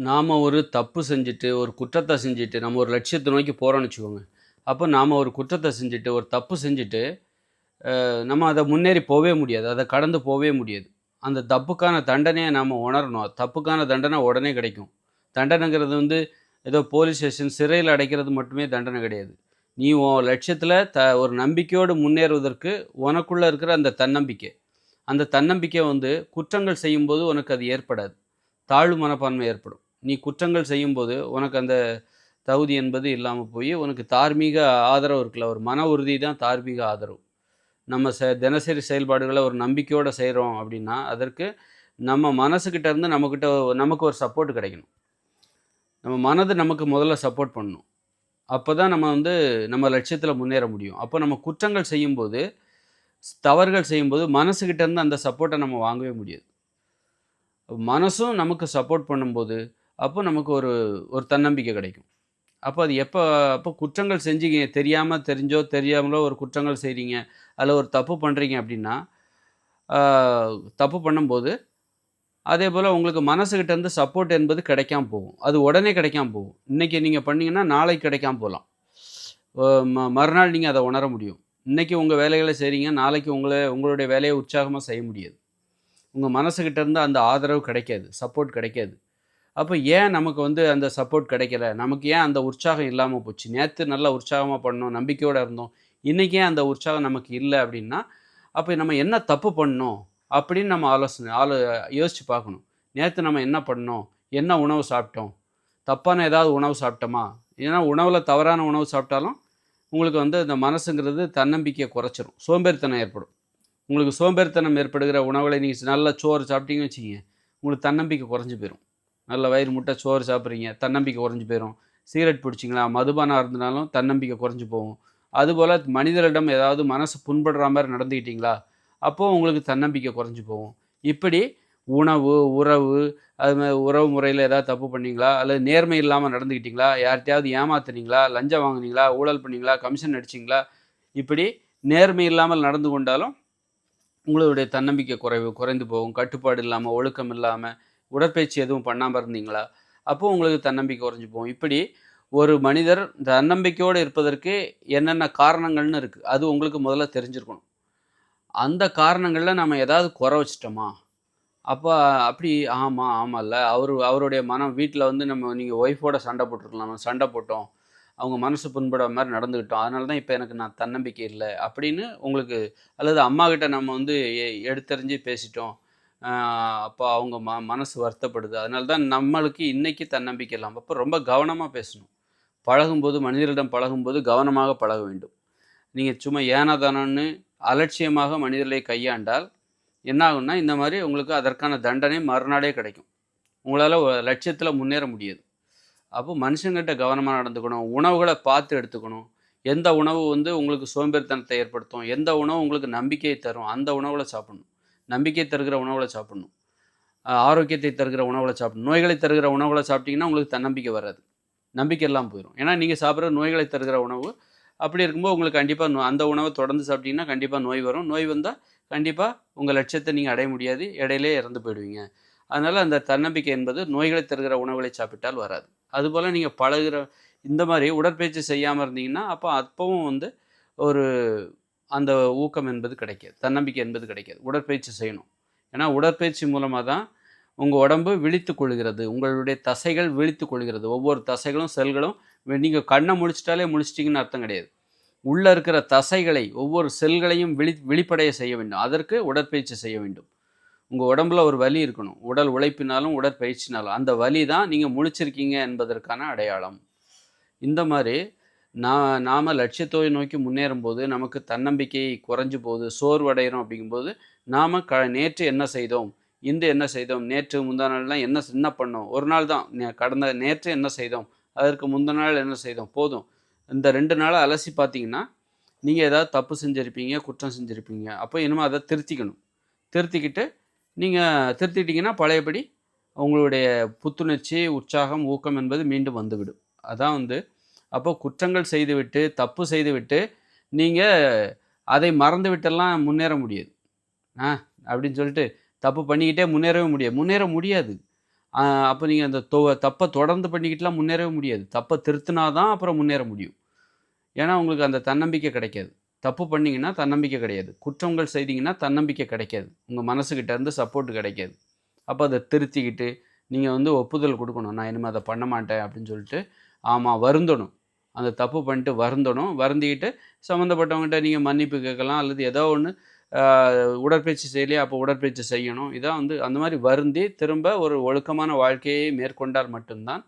நாம் ஒரு தப்பு செஞ்சுட்டு, ஒரு குற்றத்த செஞ்சுட்டு, நம்ம ஒரு லட்சியத்த நோக்கி போறோம்னு வச்சுக்கோங்க. அப்போ நாம ஒரு குற்றத்த செஞ்சுட்டு, ஒரு தப்பு செஞ்சுட்டு, நம்ம அத முன்னேறி போவே முடியாது. அத கடந்து போவே முடியாது. அந்த தப்புக்கான தண்டனைய நாம உணரணும். தப்புக்கான தண்டனை உடனே கிடைக்கும். தண்டனைங்கிறது வந்து ஏதோ போலீஸ் ஸ்டேஷன் சிறையில அடைக்கிறது மட்டுமே தண்டனை கிடையாது. நீ உன் லட்சியத்தில ஒரு நம்பிக்கையோடு முன்னேறுவதற்கு உனக்குள்ள இருக்கிற அந்த தன்னம்பிக்கை. அந்த தன்னம்பிக்கை வந்து குற்றங்கள் செய்யும்போது உனக்கு அது ஏற்படாது. தாழ்வு மனப்பான்மை ஏற்படும். நீ குற்றங்கள் செய்யும்போது, உனக்கு அந்த தகுதி என்பது இல்லாம போயி, உனக்கு தார்மீக ஆதரவு இருக்குல்ல, ஒரு மன உறுதி தான் தார்மீக ஆதரவு. நம்ம தினசரி செயல்பாடுகள ஒரு நம்பிக்கையோட செய்றோம் அப்டின்னா, அதற்கு நம்ம மனசுகிட்ட இருந்து நமக்கு ஒரு சப்போர்ட் கிடைக்கணும். நம்ம மனது நமக்கு முதல்ல சப்போர்ட் பண்ணணும். அப்பதான் நம்ம வந்து நம்ம லட்சியத்தில முன்னேற முடியும். அப்போ நம்ம குற்றங்கள் செய்யும்போது, தவறுகள் செய்யும்போது மனசுகிட்ட இருந்து அந்த சப்போர்ட்ட நம்ம வாங்கவே முடியாது. மனசும் நமக்கு சப்போர்ட் பண்ணும்போது, அப்போ நமக்கு ஒரு ஒரு தன்னம்பிக்கை கிடைக்கும். அப்போ அது அப்போ குற்றங்கள் செஞ்சீங்க தெரியாம, தெரிஞ்சோ, தெரியாமலோ ஒரு குற்றங்கள் செய்றீங்க. அதில ஒரு தப்பு பண்றீங்க அப்டின்னா, ஆ தப்பு பண்ணும்போது, அதேபோல உங்களுக்கு மனசுகிட்ட இருந்து சப்போர்ட் என்பது கிடைக்காம போகும். அது உடனே கிடைக்காம போகும். இன்னைக்கு நீங்க பண்ணீங்கன்னா, நாளைக்கு கிடைக்காம போலாம். அ மறுநாள் நீங்க அத உணர முடியும். இன்னைக்கு உங்க வேலைகள செய்றீங்க, நாளைக்கு உங்களுடைய வேலைய உற்சாகமா செய்ய முடியாது. உங்க மனசுகிட்ட இருந்து அந்த ஆதரவு கிடைக்காது. சப்போர்ட் கிடைக்காது. அப்ப ஏன் நமக்கு வந்து அந்த சப்போர்ட் கிடைக்கல? நமக்கு ஏன் அந்த உற்சாகம் இல்லாம போச்சு? நேத்து நல்லா உற்சாகமா பண்ணோம், நம்பிக்கையோட இருந்தோம். இன்னைக்கு ஏன் அந்த உற்சாகம் நமக்கு இல்ல அப்டின்னா, அப்ப நம்ம என்ன தப்பு பண்ணோம்? அப்படின்னு நம்ம யோசிச்சு பார்க்கணும். நேத்து நம்ம என்ன பண்ணோம்? என்ன உணவு சாப்பிட்டோம்? தப்பான ஏதாவது உணவு சாப்பிட்டோமா? ஏன்னா உணவுல தவறான உணவு சாப்பிட்டாலும், உங்களுக்கு வந்து இந்த மனசுங்கிறது தன்னம்பிக்கைய குறைச்சிரும். சோம்பேறித்தனம் ஏற்படும். உங்களுக்கு சோம்பேறித்தனம் ஏற்படுகிற உணவுகள நீங்க நல்லா சோறு சாப்பிட்டீங்கன்னு வச்சுக்கங்க, உங்களுக்கு தன்னம்பிக்கை குறைஞ்சு போயிரும். நல்ல வயிறு முட்ட சோறு சாப்பிட்றீங்க, தன்னம்பிக்கை குறைஞ்சு போயிரும். சிகரெட் பிடிச்சீங்களா, மதுபானம் அருந்துனாலும் தன்னம்பிக்கை குறைஞ்சு போகும். அதுபோல மனிதரிடம் ஏதாவது மனசு புண்படுற மாரி நடந்துக்கிட்டீங்களா, அப்போ உங்களுக்கு தன்னம்பிக்கை குறைஞ்சு போகும். இப்படி உணவு, உறவு, அதுமாரி உறவு முறையில ஏதாவது தப்பு பண்ணீங்களா? அல்லது நேர்மை இல்லாம நடந்துக்கிட்டீங்களா? யார்ட்டயாவது ஏமாத்துனீங்களா? லஞ்சம் வாங்குனீங்களா? ஊழல் பண்ணீங்களா? கமிஷன் அடிச்சீங்களா? இப்படி நேர்மை இல்லாமல் நடந்து கொண்டாலும் உங்களுடைய தன்னம்பிக்கை குறைந்து போகும். கட்டுப்பாடு இல்லாம, ஒழுக்கம் இல்லாம, உடற்பயிற்சி எதுவும் பண்ணாம இருந்தீங்களா? அப்போ உங்களுக்கு தன்னம்பிக்கை குறைஞ்சு போகும். இப்படி ஒரு மனிதர் தன்னம்பிக்கையோடு இருப்பதற்கு என்னென்ன காரணங்கள்னு இருக்கு. அது உங்களுக்கு முதல்ல தெரிஞ்சிருக்கணும். அந்த காரணங்கள்ல நம்ம ஏதாவது குறை வச்சுட்டோமா? அப்ப அப்படி ஆமா, ஆமால்ல. அவருடைய மனம் வீட்ல வந்து நீங்க ஒய்ஃபோட சண்டை போட்டுருக்கலாம். நம்ம சண்டை போட்டோம். அவங்க மனசு புண்படுற மாரி நடந்துக்கிட்டோம். அதனால தான் இப்ப எனக்கு தன்னம்பிக்கை இல்ல. அப்படின்னு உங்களுக்கு அல்லது அம்மாகிட்ட நம்ம வந்து எடுத்தெறிஞ்சு பேசிட்டோம். அ அப்ப அவங்க மனசு வருத்தப்படுது. அதனால தான் நம்மளுக்கு இன்னைக்கு தன்னம்பிக்கை இல்லாம அப்ப ரொம்ப கவனமா பேசணும். பழகும்போது மனிதர்களிடம் பழகும்போது கவனமாக பழக வேண்டும். நீங்க சும்மா ஏனோ தானோன்னு அலட்சியமாக மனிதர்களை கையாண்டால் என்ன ஆகும்னா, இந்த மாரி உங்களுக்கு அதற்கான தண்டனை மறுநாளே கிடைக்கும். உங்களால லட்சியத்தில முன்னேற முடியாது. அப்போ மனுஷங்கிட்ட கவனமா நடந்துக்கணும். உணவுகள பார்த்து எடுத்துக்கணும். எந்த உணவு வந்து உங்களுக்கு சோம்பேறித்தனத்தை ஏற்படுத்தும், எந்த உணவு உங்களுக்கு நம்பிக்கையை தரும், அந்த உணவுகள சாப்பிடணும். நம்பிக்கை தருகிற உணவுகள சாப்பிடணும். ஆரோக்கியத்தை தருகிற உணவுகள சாப்பிடணும். நோய்களை தருகிற உணவுகள சாப்பிட்டீங்கன்னா, உங்களுக்கு தன்னம்பிக்கை வராது. நம்பிக்கை இல்லாம போயிரும். ஏன்னா, நீங்க சாப்பிடுற நோய்களை தருகிற உணவு. அப்படி இருக்கும்போது உங்களுக்கு கண்டிப்பா அந்த உணவ தொடர்ந்து சாப்பிட்டீங்கன்னா, கண்டிப்பா நோய் வரும். நோய் வந்தா கண்டிப்பா உங்க லட்சியத்த நீங்க அடைய முடியாது. இடையிலேயே இறந்து போயிடுவீங்க. அதனால அந்த தன்னம்பிக்கை என்பது நோய்களை தருகிற உணவுகளை சாப்பிட்டால் வராது. அதுபோல நீங்க இந்த மாரி உடற்பயிற்சி செய்யாம இருந்தீங்கன்னா, அப்பவும் வந்து ஒரு அந்த ஊக்கம் என்பது கிடைக்காது. தன்னம்பிக்கை என்பது கிடைக்காது. உடற்பயிற்சி செய்யணும். ஏன்னா, உடற்பயிற்சி மூலமா தான் உங்க உடம்பு விழித்துக் கொள்கிறது. உங்களுடைய தசைகள் விழித்துக் கொள்கிறது. ஒவ்வொரு தசைகளும், செல்களும் நீங்க கண்ண முழிச்சுட்டாலே முழிச்சுட்டீங்கன்னு அர்த்தம் கிடையாது. உள்ள இருக்கிற தசைகளை, ஒவ்வொரு செல்களையும் விழிப்படைய செய்ய வேண்டும். அதற்கு உடற்பயிற்சி செய்ய வேண்டும். உங்க உடம்புல ஒரு வலி இருக்கணும். உடல் உழைப்பினாலும், உடற்பயிற்சினாலும். அந்த வலி தான் நீங்க முழிச்சிருக்கீங்க என்பதற்கான அடையாளம். இந்த மாரி நாம லட்சியத்தை நோக்கி முன்னேறும்போது, நமக்கு தன்னம்பிக்கை குறைஞ்சு போகுது, சோர்வடைகிறோம் அப்படிங்கும்போது, நாம நேற்று என்ன செய்தோம்? இன்று என்ன செய்தோம்? நேற்று முந்தா நாள்லாம் என்ன பண்ணோம்? ஒரு நாள் தான். நேற்று என்ன செய்தோம்? அதற்கு முந்தின நாள் என்ன செய்தோம்? போதும். இந்த 2 நாள அலசி பார்த்தீங்கன்னா, நீங்க ஏதாவது தப்பு செஞ்சிருப்பீங்க, குற்றம் செஞ்சிருப்பீங்க. அப்ப இனிமே அத திருத்திக்கணும். திருத்திக்கிட்டு, நீங்க திருத்திட்டீங்கன்னா, பழையபடி உங்களுடைய புத்துணர்ச்சி, உற்சாகம், ஊக்கம் என்பது மீண்டும் வந்துவிடும். அதான் வந்து அப்போ குற்றங்கள் செய்துவிட்டு, தப்பு செய்துவிட்டு, நீங்க அதை மறந்துவிட்டெல்லாம் முன்னேற முடியாது. ஆ அப்படின்னு சொல்லிட்டு தப்பு பண்ணிக்கிட்டே முன்னேறவே முடியாது. முன்னேற முடியாது. அப்போ நீங்கள் அந்த தப்பை தொடர்ந்து பண்ணிக்கிட்டுலாம் முன்னேறவே முடியாது. தப்பை திருத்தினா தான் அப்புறம் முன்னேற முடியும். ஏன்னா உங்களுக்கு அந்த தன்னம்பிக்கை கிடைக்காது. தப்பு பண்ணீங்கன்னா தன்னம்பிக்கை கிடையாது. குற்றங்கள் செய்தீங்கன்னா தன்னம்பிக்கை கிடைக்காது. உங்க மனசுகிட்ட இருந்து சப்போர்ட் கிடைக்காது. அப்போ அத திருத்திக்கிட்டு, நீங்க வந்து ஒப்புதல் குடுக்கணும். நான் இனிமே அத பண்ண மாட்டேன் அப்படின்னு சொல்லிட்டு, ஆமா வருந்தணும். அந்த தப்பு பண்ணிட்டு வருந்தணும். வருந்திக்கிட்டு சம்மந்தப்பட்டவங்ககிட்ட நீங்க மன்னிப்பு கேட்கலாம். அல்லது ஏதோ ஒண்ணு அ உடற்பயிற்சி செய்யலையா, அப்போ உடற்பயிற்சி செய்யணும். இதான் வந்து அந்த மாரி வருந்தி திரும்ப ஒரு ஒழுக்கமான வாழ்க்கையை மேற்கொண்டால் மட்டும் தான்,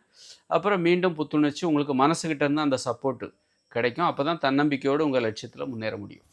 அப்புறம் மீண்டும் புத்துணர்ச்சி உங்களுக்கு மனசுகிட்ட இருந்து அந்த சப்போர்ட் கிடைக்கும். அப்பதான் தன்னம்பிக்கையோடு உங்க லட்சியத்துல முன்னேற முடியும்.